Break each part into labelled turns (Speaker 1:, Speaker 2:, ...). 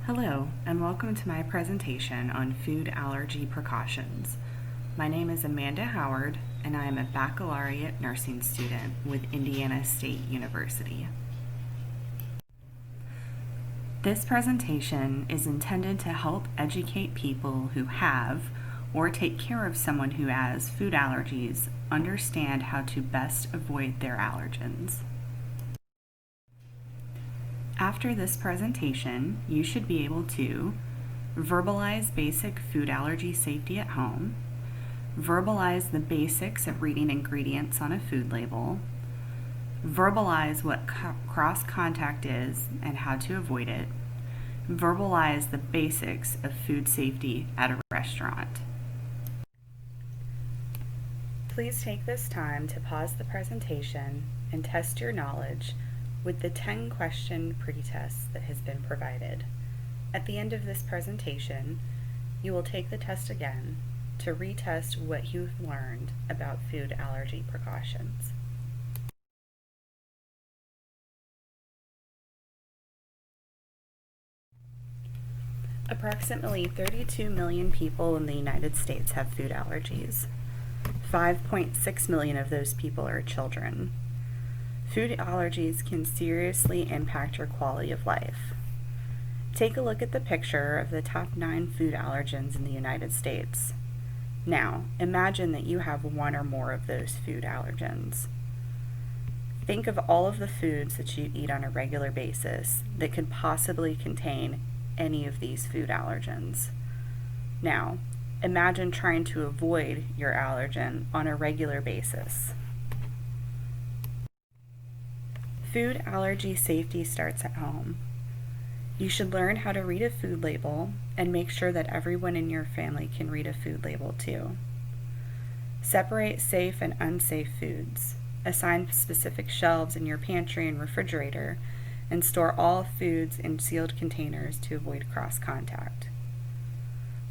Speaker 1: Hello, and welcome to my presentation on food allergy precautions. My name is Amanda Howard, and I am a baccalaureate nursing student with Indiana State University. This presentation is intended to help educate people who have or take care of someone who has food allergies understand how to best avoid their allergens. After this presentation, you should be able to verbalize basic food allergy safety at home, verbalize the basics of reading ingredients on a food label, verbalize what cross-contact is and how to avoid it, verbalize the basics of food safety at a restaurant. Please take this time to pause the presentation and test your knowledge with the 10-question pretest that has been provided. At the end of this presentation, you will take the test again to retest what you've learned about food allergy precautions. Approximately 32 million people in the United States have food allergies. 5.6 million of those people are children. Food allergies can seriously impact your quality of life. Take a look at the picture of the top 9 food allergens in the United States. Now, imagine that you have one or more of those food allergens. Think of all of the foods that you eat on a regular basis that could possibly contain any of these food allergens. Now, imagine trying to avoid your allergen on a regular basis. Food allergy safety starts at home. You should learn how to read a food label and make sure that everyone in your family can read a food label too. Separate safe and unsafe foods. Assign specific shelves in your pantry and refrigerator, and store all foods in sealed containers to avoid cross-contact.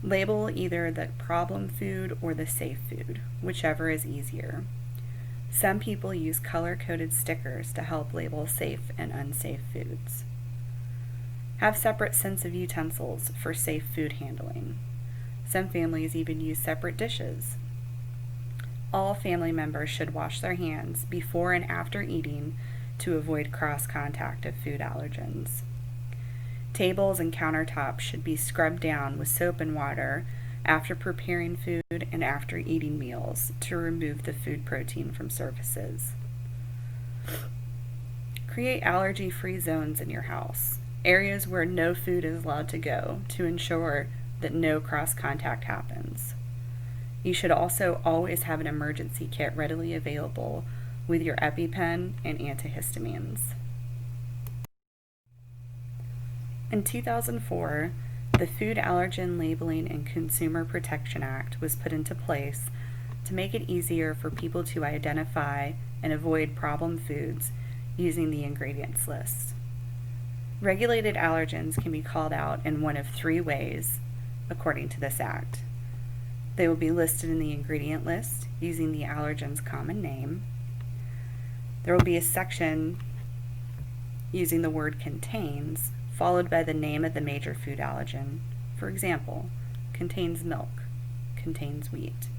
Speaker 1: Label either the problem food or the safe food, whichever is easier. Some people use color-coded stickers to help label safe and unsafe foods. Have separate sets of utensils for safe food handling. Some families even use separate dishes. All family members should wash their hands before and after eating to avoid cross-contact of food allergens. Tables and countertops should be scrubbed down with soap and water after preparing food and after eating meals to remove the food protein from surfaces. Create allergy-free zones in your house, areas where no food is allowed to go to ensure that no cross-contact happens. You should also always have an emergency kit readily available with your EpiPen and antihistamines. In 2004, the Food Allergen Labeling and Consumer Protection Act was put into place to make it easier for people to identify and avoid problem foods using the ingredients list. Regulated allergens can be called out in one of 3 ways, according to this act. They will be listed in the ingredient list using the allergen's common name. There will be a section using the word contains, followed by the name of the major food allergen. For example, contains milk, contains wheat.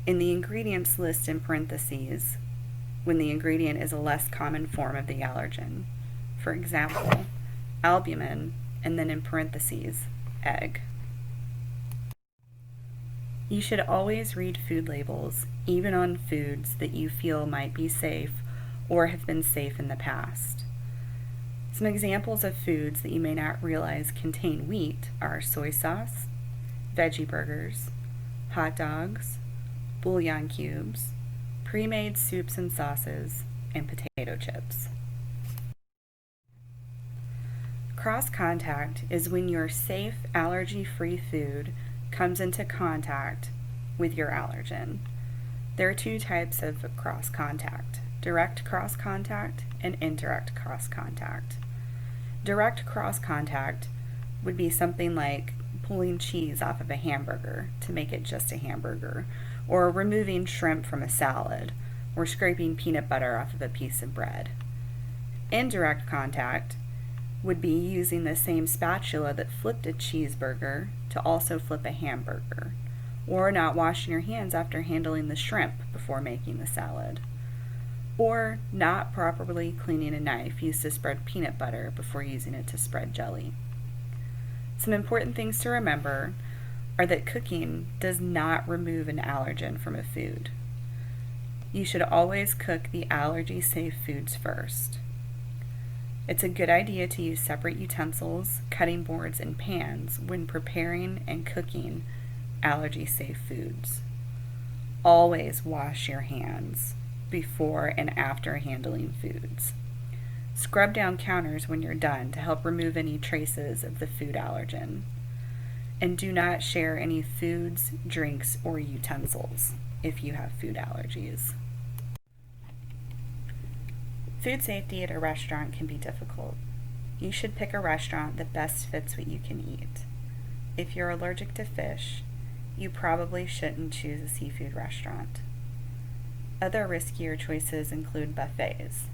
Speaker 1: In the ingredients list in parentheses, when the ingredient is a less common form of the allergen. For example, albumin, and then in parentheses, egg. You should always read food labels, even on foods that you feel might be safe or have been safe in the past. Some examples of foods that you may not realize contain wheat are soy sauce, veggie burgers, hot dogs, bouillon cubes, pre-made soups and sauces, and potato chips. Cross-contact is when your safe, allergy-free food comes into contact with your allergen. There are 2 types of cross-contact: direct cross-contact and indirect cross-contact. Direct cross-contact would be something like pulling cheese off of a hamburger to make it just a hamburger, or removing shrimp from a salad, or scraping peanut butter off of a piece of bread. Indirect contact would be using the same spatula that flipped a cheeseburger to also flip a hamburger, or not washing your hands after handling the shrimp before making the salad, or not properly cleaning a knife used to spread peanut butter before using it to spread jelly. Some important things to remember are that cooking does not remove an allergen from a food. You should always cook the allergy-safe foods first. It's a good idea to use separate utensils, cutting boards, and pans when preparing and cooking allergy-safe foods. Always wash your hands before and after handling foods. Scrub down counters when you're done to help remove any traces of the food allergen. And do not share any foods, drinks, or utensils if you have food allergies. Food safety at a restaurant can be difficult. You should pick a restaurant that best fits what you can eat. If you're allergic to fish, you probably shouldn't choose a seafood restaurant. Other riskier choices include buffets.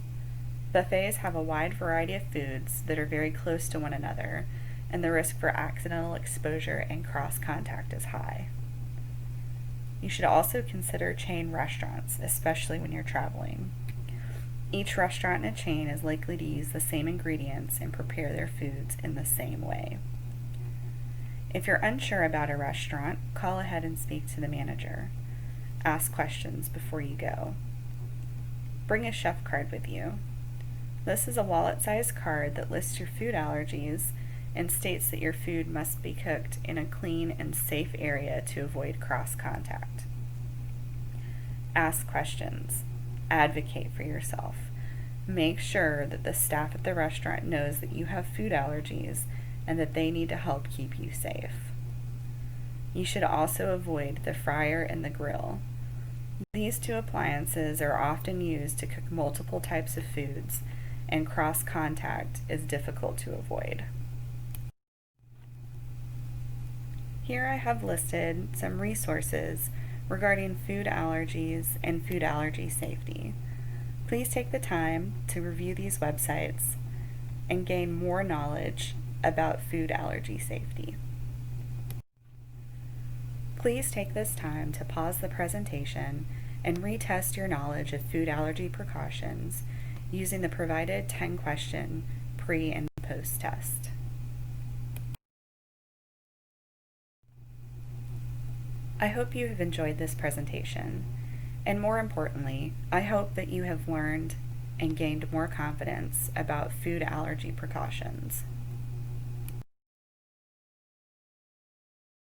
Speaker 1: Buffets have a wide variety of foods that are very close to one another, and the risk for accidental exposure and cross-contact is high. You should also consider chain restaurants, especially when you're traveling. Each restaurant in a chain is likely to use the same ingredients and prepare their foods in the same way. If you're unsure about a restaurant, call ahead and speak to the manager. Ask questions before you go. Bring a chef card with you. This is a wallet-sized card that lists your food allergies and states that your food must be cooked in a clean and safe area to avoid cross-contact. Ask questions. Advocate for yourself. Make sure that the staff at the restaurant knows that you have food allergies and that they need to help keep you safe. You should also avoid the fryer and the grill. These two appliances are often used to cook multiple types of foods, and cross-contact is difficult to avoid. Here I have listed some resources regarding food allergies and food allergy safety. Please take the time to review these websites and gain more knowledge about food allergy safety. Please take this time to pause the presentation and retest your knowledge of food allergy precautions using the provided 10-question pre- and post-test. I hope you have enjoyed this presentation, and more importantly, I hope that you have learned and gained more confidence about food allergy precautions.